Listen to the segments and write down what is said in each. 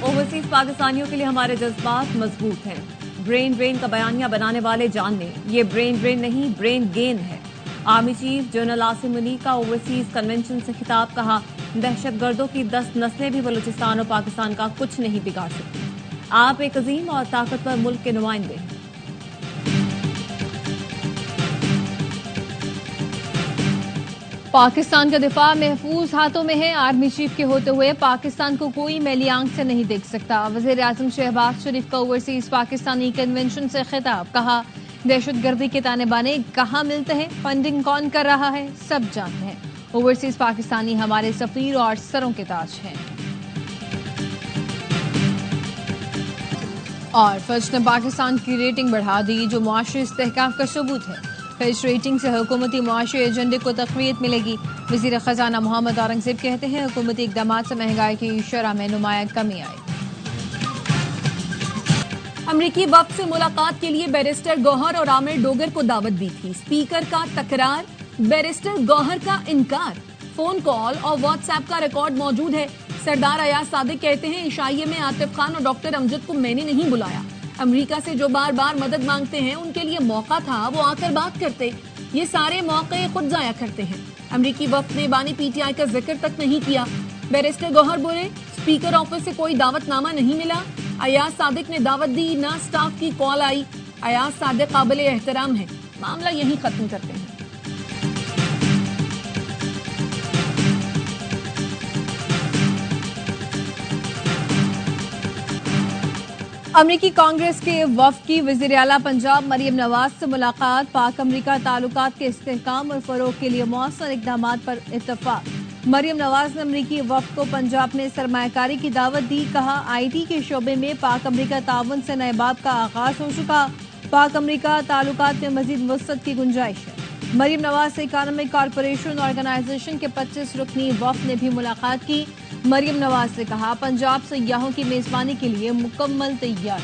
Overseas पाकिस्तानियों के लिए हमारे जज्बात मजबूत हैं। ब्रेन ड्रेन का बयानिया बनाने वाले जान लें, ये ब्रेन ड्रेन नहीं, ब्रेन गेन है। Army chief general Asim Munir का ओवरसीज कन्वेंशन से खिताब, कहा दहशतगर्दों की 10 नस्लें भी बलूचिस्तान और पाकिस्तान का कुछ नहीं बिगाड़ सकती। आप एक अजीम और ताकतवर मुल्क के नुमाइंदे हैं। पाकिस्तान का दिफा महफूज हाथों में है। आर्मी चीफ के होते हुए पाकिस्तान को कोई मैली आंख से नहीं देख सकता। वजीर आजम शहबाज शरीफ का ओवरसीज पाकिस्तानी कन्वेंशन से खिताब, कहा दहशतगर्दी के ताने बाने कहाँ मिलते हैं, फंडिंग कौन कर रहा है, सब जानते हैं। ओवरसीज पाकिस्तानी हमारे सफीर और सरों के ताज हैं। और फज ने पाकिस्तान की रेटिंग बढ़ा दी, जो मुआशरी इस्तेहकाम का सबूत है। फिच रेटिंग से हुकूमती मुआशरी एजेंडे को तक़वियत मिलेगी। वज़ीर ख़जाना मोहम्मद औरंगज़ेब कहते हैं हुकूमती इक़दाम से महंगाई की शरह में नुमाया कमी आई। अमरीकी वफ़द से मुलाकात के लिए बैरिस्टर गौहर और आमिर डोगर को दावत दी थी। स्पीकर का तकरार, बैरिस्टर गौहर का इनकार। फोन कॉल और व्हाट्सएप का रिकॉर्ड मौजूद है। सरदार अयाज सादिक कहते हैं इशाइये में आतिफ खान और डॉक्टर अमजद को मैंने नहीं बुलाया। अमेरिका से जो बार बार मदद मांगते हैं उनके लिए मौका था, वो आकर बात करते। ये सारे मौके खुद जाया करते हैं। अमेरिकी वफ़द ने बानी पीटीआई का जिक्र तक नहीं किया। बैरिस्टर गौहर बोले स्पीकर ऑफिस से कोई दावतनामा नहीं मिला। अयाज सादिक ने दावत दी, ना स्टाफ की कॉल आई। अयाज सादिक काबिल एहतराम है। मामला यहीं खत्म करते हैं। अमरीकी कांग्रेस के वफ़द की वज़ीर आला पंजाब मरियम नवाज से मुलाकात, पाक अमरीका ताल्लुकात के इस्तेहकाम और फरोग के लिए मौसर इक़दाम पर इत्तफाक। मरियम नवाज ने अमरीकी वफ़द को पंजाब में सरमायाकारी की दावत दी, कहा IT के शोबे में पाक अमरीका ताउन से नए बाब का आगाज हो चुका। पाक अमरीका ताल्लुकात में मजीद वसअत की गुंजाइश है। मरियम नवाज से इकोनॉमिक कॉरपोरेशन ऑर्गेनाइजेशन के 25 रुकनी वफ़द ने भी मुलाकात की। मरियम नवाज से कहा पंजाब सयाहों की मेजबानी के लिए मुकम्मल तैयार।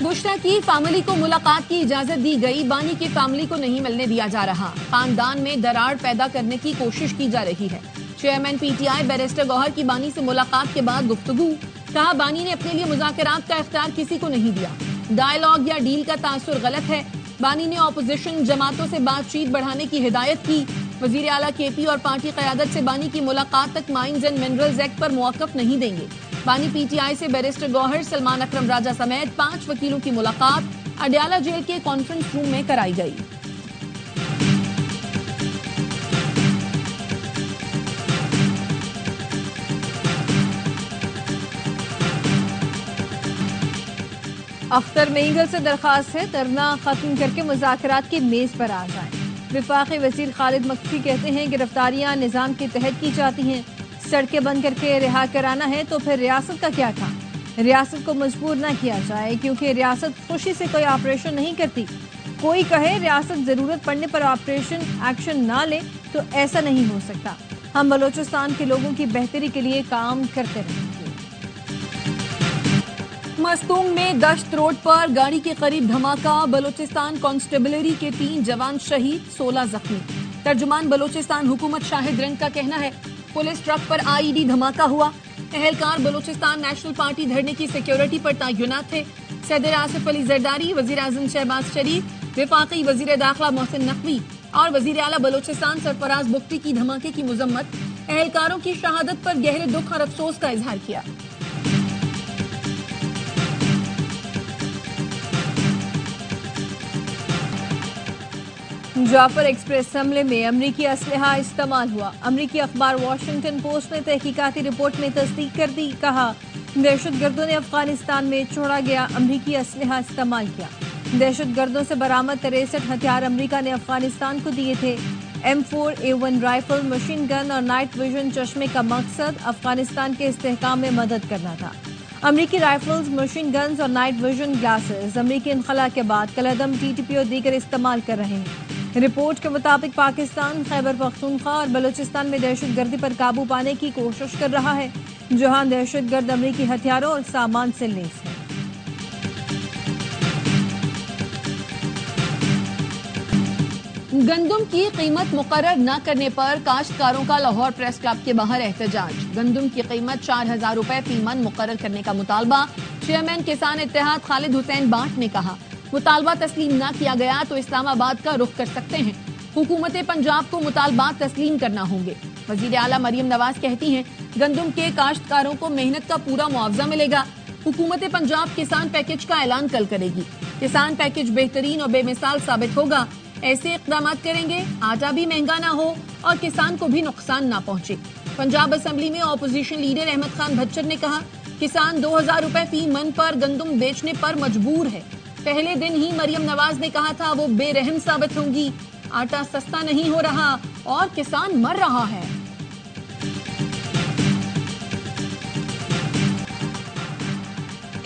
बुशरा की फैमिली को मुलाकात की इजाजत दी गई। बानी की फैमिली को नहीं मिलने दिया जा रहा। खानदान में दरार पैदा करने की कोशिश की जा रही है। चेयरमैन पीटीआई बैरिस्टर गौहर की बानी से मुलाकात के बाद गुफ्तगू, कहा बानी ने अपने लिए मुज़ाकरात का इख्तियार किसी को नहीं दिया। डायलॉग या डील का तासुर गलत है। बानी ने ऑपोजिशन जमातों से बातचीत बढ़ाने की हिदायत की। वजीर आला केपी और पार्टी क़यादत से बानी की मुलाकात तक माइंस एंड मिनरल्स एक्ट पर मौक़िफ़ नहीं देंगे। बानी पीटीआई से बैरिस्टर गौहर, सलमान अकरम राजा समेत 5 वकीलों की मुलाकात अडयाला जेल के कॉन्फ्रेंस रूम में कराई गई। अख्तर मेंगल से दरखास्त है धरना खत्म करके मुज़ाकरात की मेज पर आ जाएं। विफाकी वजीर खालिद मक्सी कहते हैं गिरफ्तारियां निजाम के तहत की जाती हैं। सड़कें बंद करके रिहा कराना है तो फिर रियासत का क्या काम। रियासत को मजबूर न किया जाए क्योंकि रियासत खुशी से कोई ऑपरेशन नहीं करती। कोई कहे रियासत जरूरत पड़ने पर ऑपरेशन एक्शन ना ले तो ऐसा नहीं हो सकता। हम बलोचिस्तान के लोगों की बेहतरी के लिए काम करते रहेंगे। मस्तूंग में गश्त रोड पर गाड़ी के करीब धमाका, बलोचिस्तान कांस्टेबलरी के 3 जवान शहीद, 16 जख्मी। तर्जुमान बलोचिस्तान हुकूमत शाहिद रंग का कहना है पुलिस ट्रक पर IED धमाका हुआ। एहलकार बलोचिस्तान नेशनल पार्टी धरने की सिक्योरिटी पर तैनात थे। सदर आसिफ अली जरदारी, वजीर आजम शहबाज शरीफ, विफाकी वजीर दाखिला मोहसिन नकवी और वजीर आला बलोचिस्तान सरफराज बुख्ती की धमाके की मजम्मत, एहलकारों की शहादत पर गहरे दुख और अफसोस का इजहार किया। जाफर एक्सप्रेस हमले में अमरीकी असलहा इस्तेमाल हुआ। अमरीकी अखबार वॉशिंगटन पोस्ट ने तहकीकाती रिपोर्ट में तस्दीक कर दी। कहा दहशतगर्दों ने अफगानिस्तान में छोड़ा गया अमरीकी असलहा इस्तेमाल किया। दहशतगर्दों से बरामद 63 हथियार अमरीका ने अफगानिस्तान को दिए थे। M4A1 राइफल, मशीन गन और नाइट विजन चश्मे का मकसद अफगानिस्तान के इस्तेहकाम में मदद करना था। अमरीकी राइफल्स, मशीन गन्स और नाइट विजन ग्लासेस अमरीकी इनखला के बाद कलदम, TTP और दीगर इस्तेमाल कर रहे हैं। रिपोर्ट के मुताबिक पाकिस्तान खैबर पख्तूनख्वा और बलूचिस्तान में दहशतगर्दी पर काबू पाने की कोशिश कर रहा है, जहां दहशतगर्द अमरीकी हथियारों और सामान से लैस है। गंदुम की कीमत मुकर्रर न करने पर काश्तकारों का लाहौर प्रेस क्लब के बाहर एहतजाज। गंदुम की कीमत 4000 रुपए फी मन मुकर्रर करने का मुतालबा। चेयरमैन किसान इत्तेहाद खालिद हुसैन बाट ने कहा, मुतालबा तस्लीम न किया गया तो इस्लामाबाद का रुख कर सकते हैं। हुकूमत पंजाब को मुतालबात तस्लीम करना होंगे। वजीर आला मरियम नवाज कहती हैं, गंदुम के काश्तकारों को मेहनत का पूरा मुआवजा मिलेगा। हुकूमत पंजाब किसान पैकेज का ऐलान कल करेगी। किसान पैकेज बेहतरीन और बेमिसाल साबित होगा। ऐसे इक़दाम करेंगे आटा भी महंगा ना हो और किसान को भी नुकसान ना पहुंचे। पंजाब असेंबली में ऑपोजिशन लीडर अहमद खान भच्चर ने कहा, किसान 2000 रुपए फी मन पर गंदुम बेचने पर मजबूर है। पहले दिन ही मरियम नवाज ने कहा था वो बेरहम साबित होंगी। आटा सस्ता नहीं हो रहा और किसान मर रहा है।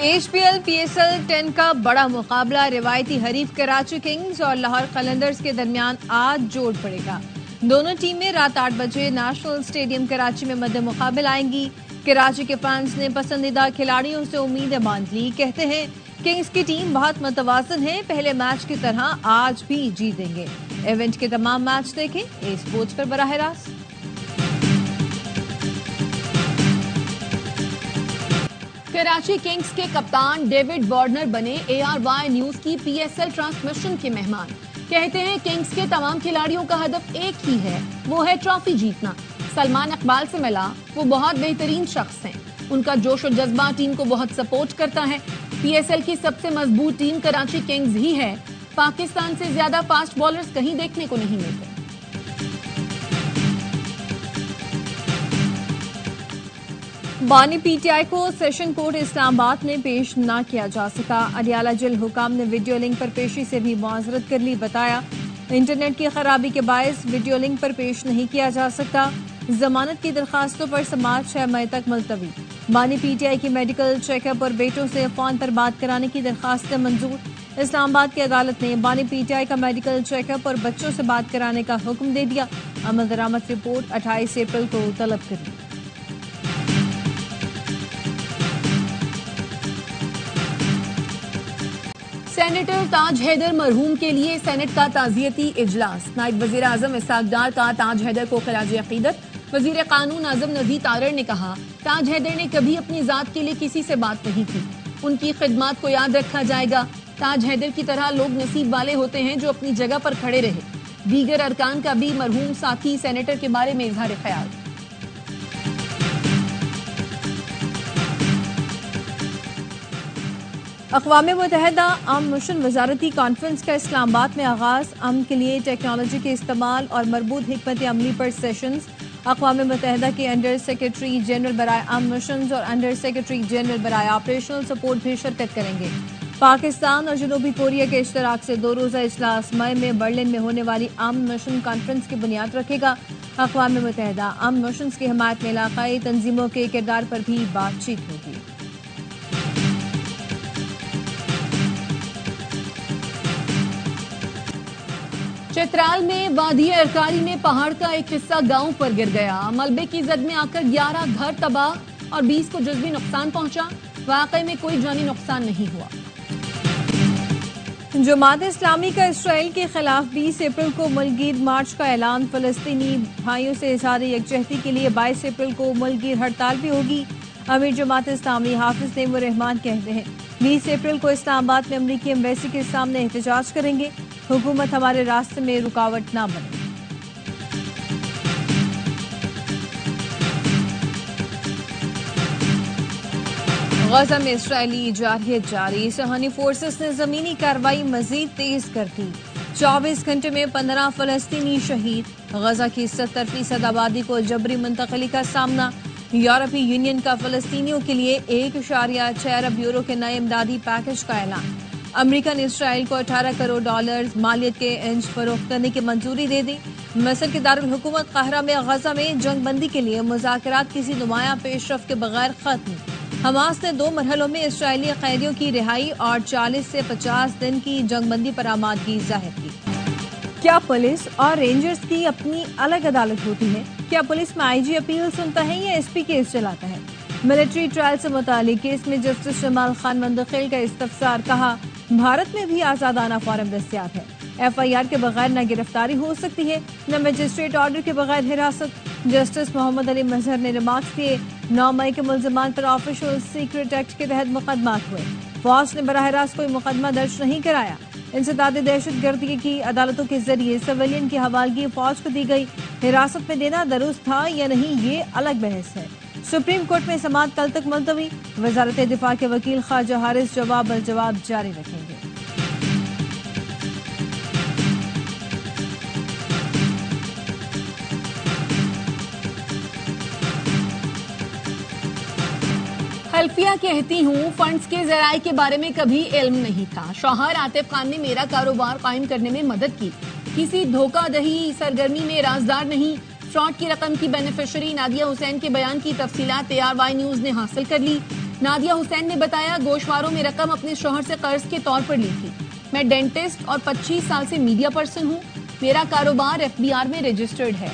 HPL PSL 10 का बड़ा मुकाबला रिवायती हरीफ कराची किंग्स और लाहौर कलंदर्स के दरमियान आज जोड़ पड़ेगा। दोनों टीमें रात 8 बजे नेशनल स्टेडियम कराची में मद्दे मुकाबले आएंगी। कराची के फैंस ने पसंदीदा खिलाड़ियों से उम्मीदें बांध ली। कहते हैं किंग्स की टीम बहुत मुतवाज़िन है, पहले मैच की तरह आज भी जीतेंगे। इवेंट के तमाम मैच देखें ए स्पोर्ट्स पर बराह रास्त। कराची किंग्स के कप्तान डेविड वार्नर बने ARY न्यूज की PSL ट्रांसमिशन के मेहमान। कहते हैं किंग्स के तमाम खिलाड़ियों का हदफ एक ही है, वो है ट्रॉफी जीतना। सलमान इकबाल से मिला, वो बहुत बेहतरीन शख्स हैं। उनका जोश और जज्बा टीम को बहुत सपोर्ट करता है। PSL की सबसे मजबूत टीम कराची किंग्स ही है। पाकिस्तान से ज्यादा फास्ट बॉलर्स कहीं देखने को नहीं मिलते। बानी PTI को सेशन कोर्ट इस्लामाबाद में पेश न किया जा सका। अडियाला जेल हुकाम ने वीडियो लिंक पर पेशी से भी मुआजरत कर ली। बताया, इंटरनेट की खराबी के बायस वीडियो लिंक पर पेश नहीं किया जा सकता। जमानत की दरखास्तों पर समाअत 6 मई तक मुलतवी। बानी PTI की मेडिकल चेकअप और बेटों से फोन पर बात कराने की दरखास्तें मंजूर। इस्लामाबाद की अदालत ने बानी PTI का मेडिकल चेकअप और बच्चों से बात कराने का हुक्म दे दिया। अमल दरामद रिपोर्ट 28 अप्रैल को तलब कर ली। सेनेटर ताज हैदर मरहूम के लिए सेनेट का ताज़ियती इजलास। नायब वजीर आजम इसहाक डार का ताज हैदर को खराज अकीदत। वजीर कानून आजम नज़ीर तारड़ ने कहा, ताज हैदर ने कभी अपनी जात के लिए किसी से बात नहीं की। उनकी खिदमात को याद रखा जाएगा। ताज हैदर की तरह लोग नसीब वाले होते हैं जो अपनी जगह पर खड़े रहे। दीगर अरकान का भी मरहूम साथी सेनेटर के बारे में इजहार ख्याल। अक़वाम मुत्तहिदा अम मिशन वजारती कॉन्फ्रेंस का इस्लामाबाद में आगाज। अमन के लिए टेक्नोलॉजी के इस्तेमाल और मरबूत हिकमत अमली पर सेशंस। अक़वाम मुत्तहिदा के अंडर सेक्रेटरी जनरल बराए अम मिशन और अंडर सेक्रेटरी जनरल बराए ऑपरेशनल सपोर्ट भी शिरकत करेंगे। पाकिस्तान और जनूबी कोरिया के इश्तराक से 2 रोज़ा इजलास मई में बर्लिन में होने वाली अम मिशन कॉन्फ्रेंस की बुनियाद रखेगा। अक़वाम मुत्तहिदा अम मिशन की हिमायत में इलाकाई तंजीमों के किरदार पर भी बातचीत होगी। चित्राल में वादी अरकारी में पहाड़ का एक हिस्सा गांव पर गिर गया। मलबे की जद में आकर 11 घर तबाह और 20 को जुज़वी नुकसान पहुंचा। वाकई में कोई जानी नुकसान नहीं हुआ। जमात इस्लामी का इसराइल के खिलाफ 20 अप्रैल को मुल्कगीर मार्च का ऐलान। फलस्तीनी भाइयों से इज़हार यकजहती के लिए 22 अप्रैल को मुल्कगीर हड़ताल भी होगी। अमीर जमात इस्लामी हाफिज नईमुर रहमान कहते हैं 20 अप्रैल को इस्लामाबाद में अमरीकी एम्बेसी के सामने एहतजाज करेंगे। हुकूमत हमारे रास्ते में रुकावट ना बने। गजा में इसराइली जारहियत जारी। सहनी फोर्सेस ने जमीनी कार्रवाई मजीद तेज कर दी। 24 घंटे में 15 फलस्तीनी शहीद। गजा की 70% आबादी को जबरी मुंतकली का सामना। यूरोपीय यूनियन का फलस्तीनियों के लिए 1.6 अरब यूरो के नए इमदादी पैकेज का ऐलान। अमेरिका ने इसराइल को $18 करोड़ मालियत के इंच फरोख्त करने की मंजूरी दे दी। मिस्र के दारुल हुकूमत काहिरा में गजा में जंगबंदी के लिए मुज़ाकरात किसी नुमाया पेशरफ के बगैर खत्म। हमास ने 2 मरहलों में इसराइली कैदियों की रिहाई और 40 से 50 दिन की जंगबंदी पर आमादगी जाहिर की। क्या पुलिस और रेंजर्स की अपनी अलग अदालत होती है? क्या पुलिस में IG अपील सुनता है या SP केस चलाता है? मिलिट्री ट्रायल से मुतालिक केस में जस्टिस जमाल खान मंदखिल का इस्तफसार। कहा, भारत में भी आजादाना फोरम दस्तयाब है। FIR के बगैर न गिरफ्तारी हो सकती है न मजिस्ट्रेट ऑर्डर के बगैर हिरासत। जस्टिस मोहम्मद अली मजहर ने रिमार्क्स दिए। 9 मई के मुल्जिमान पर ऑफिशियल सीक्रेट एक्ट के तहत मुकदमात हुए। फौज ने बराह रास्त कोई मुकदमा दर्ज नहीं कराया। इंसदाद दहशत गर्दी की अदालतों के जरिए सिविलियन की हवालगी फौज को दी गई। हिरासत में देना दुरुस्त था या नहीं, ये अलग बहस है। सुप्रीम कोर्ट में समाअत कल तक मुलतवी। वजारत दिफा के वकील ख्वाजा हारिस जवाब जारी रखेंगे। हल्फिया कहती हूँ फंड्स के जराये के बारे में कभी इल्म नहीं था। शौहर आतिफ खान ने मेरा कारोबार कायम करने में मदद की। किसी धोखाधड़ी सरगर्मी में राजदार नहीं। फ्रॉड की रकम की बेनिफिशियरी नादिया हुसैन के बयान की तफसीलात ARY न्यूज ने हासिल कर ली। नादिया हुसैन ने बताया, गोशवारों में रकम अपने शौहर से कर्ज के तौर पर ली थी। मैं डेंटिस्ट और 25 साल से मीडिया पर्सन हूँ। मेरा कारोबार FBR में रजिस्टर्ड है।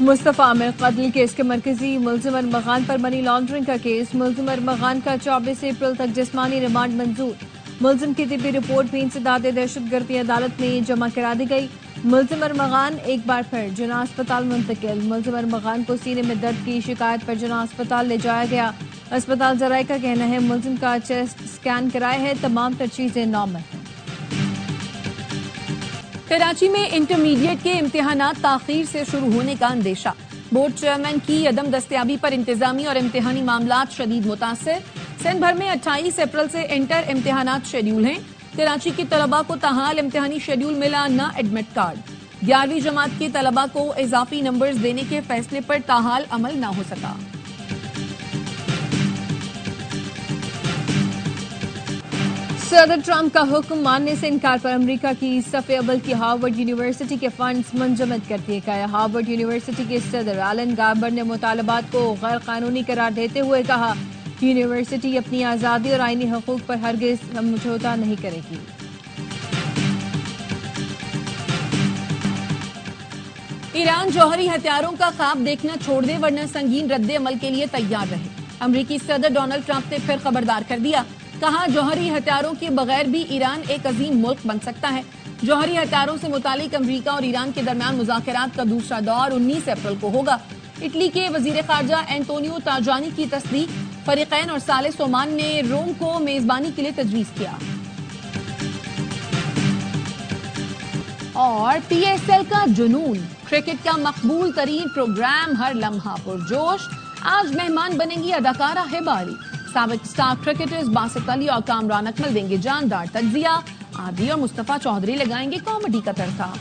मुस्तफा आमिर कत्ल केस के मरकजी मुल्जिम अरमगान पर मनी लॉन्ड्रिंग का केस। मुल्जिम अरमगान का 24 अप्रैल तक जिस्मानी रिमांड मंजूर। मुल्जिम की तिब्बी रिपोर्ट भी इंसदाद दहशतगर्दी अदालत में जमा करा दी गई। मुल्जिम अरमगान एक बार फिर जना अस्पताल मुंतकिल। मुल्जिम अरमगान को सीने में दर्द की शिकायत पर जना अस्पताल ले जाया गया। अस्पताल जराये का कहना है मुल्जिम का चेस्ट स्कैन कराया है, तमाम तर चीजें नॉर्मल हैं। कराची में इंटरमीडिएट के इम्तिहानात ताखीर से शुरू होने का अंदेशा। बोर्ड चेयरमैन की अदम दस्तयाबी पर इंतजामी और इम्तिहानी मामलात शदीद मुतासिर। सिंध भर में 28 अप्रैल से इंटर इम्तिहानात शेड्यूल हैं। कराची के तलबा को ताहाल इम्तिहानी शेड्यूल मिला न एडमिट कार्ड। 11वीं जमात के तलबा को इजाफी नंबर्स देने के फैसले पर ताहाल अमल न हो सका। सदर ट्रंप का हुक्म मानने से इनकार पर अमेरिका की सफ़े अव्वल की हार्वर्ड यूनिवर्सिटी के फंड्स मुंजमद कर दिए गए। हार्वर्ड यूनिवर्सिटी के सदर एलन गार्बर ने मुतालबात को गैर कानूनी करार देते हुए कहा, यूनिवर्सिटी अपनी आज़ादी और आईनी हकूक पर हरगिज समझौता नहीं करेगी। ईरान जौहरी हथियारों का ख्वाब देखना छोड़ दे वरना संगीन रद्द अमल के लिए तैयार रहे। अमेरिकी सदर डोनाल्ड ट्रंप ने फिर खबरदार कर दिया। कहा, जौहरी हथियारों के बगैर भी ईरान एक अजीम मुल्क बन सकता है। जौहरी हथियारों से मुतालिक अमेरिका और ईरान के दरमियान मुज़ाकरात का दूसरा दौर 19 अप्रैल को होगा। इटली के वजीर खारजा एंटोनियो ताजानी की तस्दीक। फरीकैन और सालिस ओमान ने रोम को मेजबानी के लिए तजवीज़ किया। और PSL का जुनून, क्रिकेट का मकबूल तरीन प्रोग्राम, हर लम्हा पुरजोश। आज मेहमान बनेंगी अदाकारा हिबा अली। साबिक स्टार क्रिकेटर्स बासित अली और कामरान अकमल देंगे जानदार तज्जिया। आदि और मुस्तफा चौधरी लगाएंगे कॉमेडी का तड़का।